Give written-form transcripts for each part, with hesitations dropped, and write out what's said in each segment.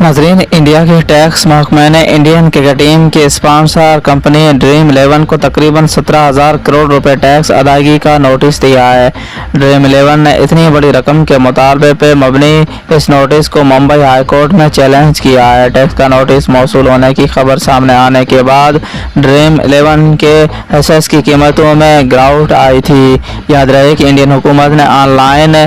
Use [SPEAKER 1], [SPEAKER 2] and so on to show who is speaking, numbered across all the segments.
[SPEAKER 1] नाजरीन, इंडिया के टैक्स महकमे ने इंडियन क्रिकेट टीम के स्पॉन्सर कंपनी ड्रीम 11 को तकरीबन 17,000 करोड़ रुपए टैक्स अदायगी का नोटिस दिया है। ड्रीम 11 ने इतनी बड़ी रकम के मुतालबे पर मबनी इस नोटिस को मुंबई हाई कोर्ट में चैलेंज किया है। टैक्स का नोटिस मौसूल होने की खबर सामने आने के बाद ड्रीम 11 के एसेट्स की कीमतों में गिरावट आई थी। याद रहे कि इंडियन हुकूमत ने ऑनलाइन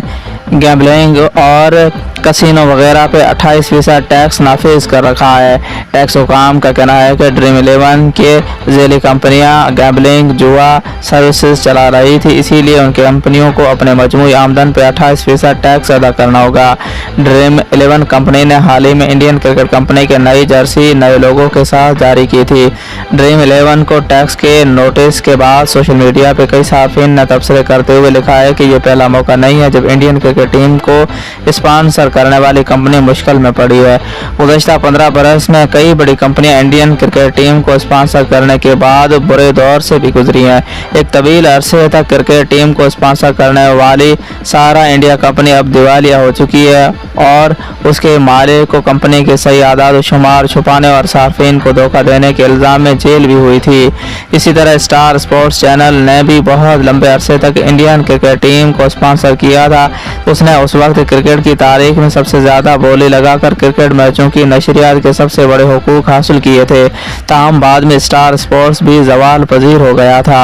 [SPEAKER 1] गैम्बलिंग और कसिनो वगैरह पे 28% टैक्स नाफिज कर रखा है। टैक्स हुकाम का कहना है कि ड्रीम 11 के ज़ेली कंपनियां गैम्बलिंग जुआ सर्विसेज चला रही थी, इसीलिए उन कंपनियों को अपने मजमूई आमदन पे 28% टैक्स अदा करना होगा। ड्रीम 11 कंपनी ने हाल ही में इंडियन क्रिकेट कंपनी के नई जर्सी नए लोगों के साथ जारी की थी। ड्रीम 11 को टैक्स के नोटिस के बाद सोशल मीडिया पे कई साफिन ने तबसरे करते हुए लिखा है कि ये पहला मौका नहीं है जब इंडियन क्रिकेट टीम को स्पॉन्सर करने वाली कंपनी मुश्किल में पड़ी है। गुज़श्ता 15 बरस में कई बड़ी कंपनियां इंडियन क्रिकेट टीम को स्पॉन्सर करने के बाद बुरे दौर से भी गुजरी हैं। एक तवील अरसे तक क्रिकेट टीम को स्पॉन्सर करने वाली सारा इंडिया कंपनी अब दिवालिया हो चुकी है और उसके मालिक को कंपनी के सही आदाद शुमार छुपाने और सार्फिन को धोखा देने के इल्ज़ाम में जेल भी हुई थी। इसी तरह स्टार स्पोर्ट्स चैनल ने भी बहुत लंबे अरसे तक इंडियन क्रिकेट टीम को स्पॉन्सर किया था। उसने उस वक्त क्रिकेट की तारीख में सबसे ज़्यादा बोली लगाकर क्रिकेट मैचों की नशरियात के सबसे बड़े हुकूक हासिल किए थे। ताहम बाद में स्टार स्पोर्ट्स भी ज़वाल पजीर हो गया था।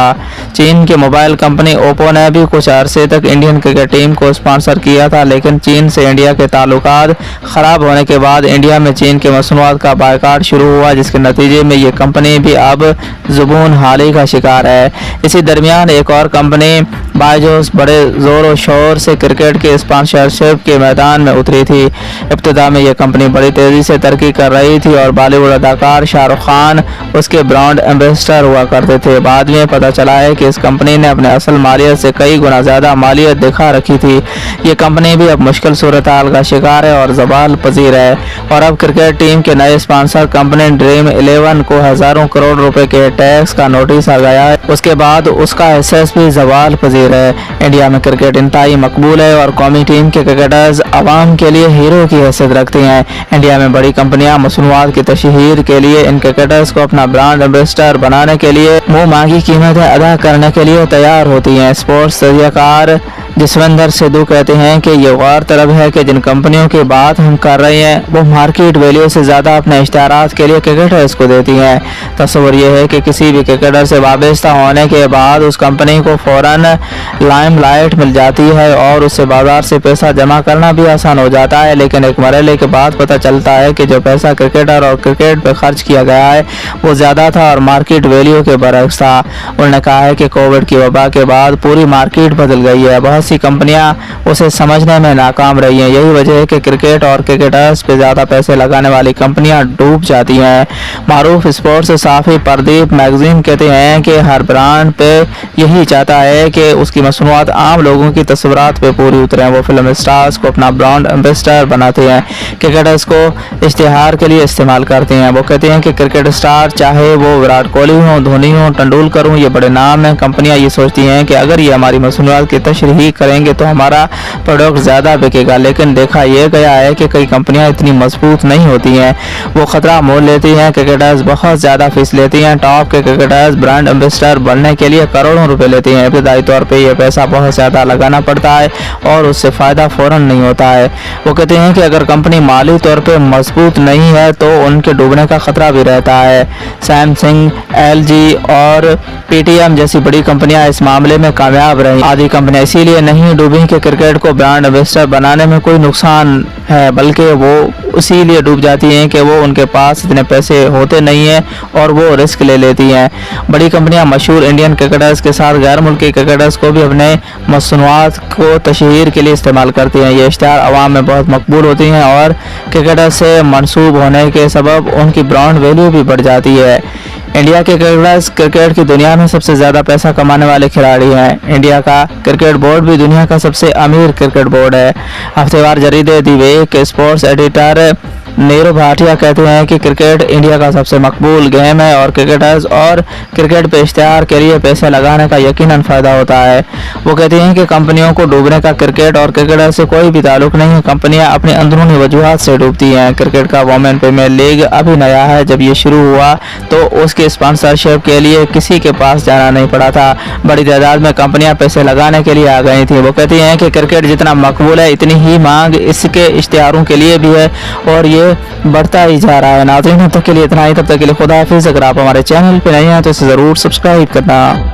[SPEAKER 1] चीन की मोबाइल कंपनी ओप्पो ने भी कुछ अरसे तक इंडियन क्रिकेट टीम को स्पॉन्सर किया था, लेकिन चीन से इंडिया के ताल्लुकात ख़राब होने के बाद इंडिया में चीन के मसनूआत का बायकाट शुरू हुआ, जिसके नतीजे में ये कंपनी भी अब ज़ुबून हाली का शिकार है। इसी दरमियान एक और कंपनी बायजूस बड़े ज़ोर और शोर से क्रिकेट के स्पॉन्सरशिप के मैदान में उतरी थी। इब्तिदा में यह कंपनी बड़ी तेज़ी से तरक्की कर रही थी और बॉलीवुड अदाकार शाहरुख खान उसके ब्रांड एम्बेसडर हुआ करते थे। बाद में पता चला है कि इस कंपनी ने अपने असल मालियत से कई गुना ज़्यादा मालियत दिखा रखी थी। ये कंपनी भी अब मुश्किल सूरत हाल का शिकार है और ज़वाल पजीर है और अब क्रिकेट टीम के नए स्पॉन्सर कंपनी ड्रीम 11 को हज़ारों करोड़ रुपए के टैक्स का नोटिस आ गया है। उसके बाद उसका एसेस भी ज़वाल पजीर है। इंडिया में क्रिकेट इंतहाई मकबूल है और कौमी टीम के क्रिकेटर्स आवाम के लिए हीरो की हैसियत रखती हैं। इंडिया में बड़ी कंपनियां मसनूआत की तशहीर के लिए इन क्रिकेटर्स को अपना ब्रांड एम्बेसडर बनाने के लिए मुंह मांगी कीमतें अदा करने के लिए तैयार होती हैं। स्पोर्ट्स तजज़ियाकार जसविंदर सिद्धू कहते हैं कि ये गौरतलब है कि जिन कंपनियों की बात हम कर रहे हैं वो मार्केट वैल्यू से ज़्यादा अपने इश्तिहारात के लिए क्रिकेटर्स को देती हैं। तस्वर ये है कि किसी भी क्रिकेटर से वाबस्ता होने के बाद उस कंपनी को फ़ौरन लाइमलाइट मिल जाती है और उससे बाजार से पैसा जमा करना भी आसान हो जाता है, लेकिन एक मरहले के बाद पता चलता है कि जो पैसा क्रिकेटर और क्रिकेट पर खर्च किया गया है वो ज़्यादा था और मार्केट वैल्यू के बरक्स था। उन्होंने कहा है कि कोविड की वबा के बाद पूरी मार्केट बदल गई है। बहुत सी कंपनियां उसे समझने में नाकाम रही हैं। यही वजह है कि क्रिकेट और क्रिकेटर्स पे ज़्यादा पैसे लगाने वाली कंपनियां डूब जाती हैं। मारूफ स्पोर्ट्स साफ़ी प्रदीप मैगजीन कहते हैं कि हर ब्रांड पे यही चाहता है कि उसकी मसनूआत आम लोगों की तस्वीरात पे पूरी उतरें। वो फिल्म स्टार्स को अपना ब्रांड एम्बेसडर बनाते हैं, क्रिकेटर्स को इश्तिहार के लिए इस्तेमाल करते हैं। वो कहते हैं कि क्रिकेट स्टार चाहे वो विराट कोहली हो, धोनी हो, तेंदुलकर हो, ये बड़े नाम हैं। कंपनियां ये सोचती हैं कि अगर ये हमारी मसनूआत की तशरीह करेंगे तो हमारा प्रोडक्ट ज़्यादा बिकेगा, लेकिन देखा यह गया है कि कई कंपनियां इतनी मजबूत नहीं होती हैं। वो खतरा मोल लेती हैं, क्रिकेटर्स बहुत ज़्यादा फीस लेती हैं। टॉप के क्रिकेटर्स ब्रांड एम्बेसडर बनने के लिए करोड़ों रुपए लेती हैं। इब्तदाई तौर पे ये पैसा बहुत ज़्यादा लगाना पड़ता है और उससे फ़ायदा फ़ौरन नहीं होता है। वो कहते हैं कि अगर कंपनी माली तौर पे मजबूत नहीं है तो उनके डूबने का खतरा भी रहता है। सैमसंग, LG और PTM जैसी बड़ी कंपनियां इस मामले में कामयाब रही। आदि कंपनियां इसीलिए नहीं डूबी कि क्रिकेट को ब्रांड एम्बेसडर बनाने में कोई नुकसान है, बल्कि वो इसीलिए डूब जाती हैं कि वो उनके पास इतने पैसे होते नहीं हैं और वो रिस्क ले लेती हैं। बड़ी कंपनियां मशहूर इंडियन क्रिकेटर्स के साथ गैर मुल्की क्रिकेटर्स को भी अपने मसनूआत को तशहीर के लिए इस्तेमाल करती हैं। ये इश्तिहार आवाम में बहुत मकबूल होती हैं और क्रिकेटर से मनसूब होने के सबब उनकी ब्रांड वैल्यू भी बढ़ जाती है। इंडिया के क्रिकेटर्स क्रिकेट की दुनिया में सबसे ज़्यादा पैसा कमाने वाले खिलाड़ी हैं। इंडिया का क्रिकेट बोर्ड भी दुनिया का सबसे अमीर क्रिकेट बोर्ड है। हफ्तेवार जरीदे दी वीक के स्पोर्ट्स एडिटर नीरू भाटिया कहते हैं कि क्रिकेट इंडिया का सबसे मकबूल गेम है और क्रिकेटर्स और क्रिकेट पे इश्तिहार के लिए पैसे लगाने का यकीनन फ़ायदा होता है। वो कहते हैं कि कंपनियों को डूबने का क्रिकेट और क्रिकेटर से कोई भी ताल्लुक नहीं है, कंपनियां अपनी अंदरूनी वजूहात से डूबती हैं। क्रिकेट का वोमेन प्रीमियर लीग अभी नया है, जब ये शुरू हुआ तो उसके स्पॉन्सरशिप के लिए किसी के पास जाना नहीं पड़ा था, बड़ी तादाद में कंपनियां पैसे लगाने के लिए आ गई थी। वो कहती हैं कि क्रिकेट जितना मकबूल है इतनी ही मांग इसके इश्तिहारों के लिए भी है और ये बढ़ता ही जा रहा है। नाज़रीन, तब तक के लिए इतना ही, तब तक के लिए खुदा हाफिज़। अगर आप हमारे चैनल पर नए हैं तो इसे ज़रूर सब्सक्राइब करना।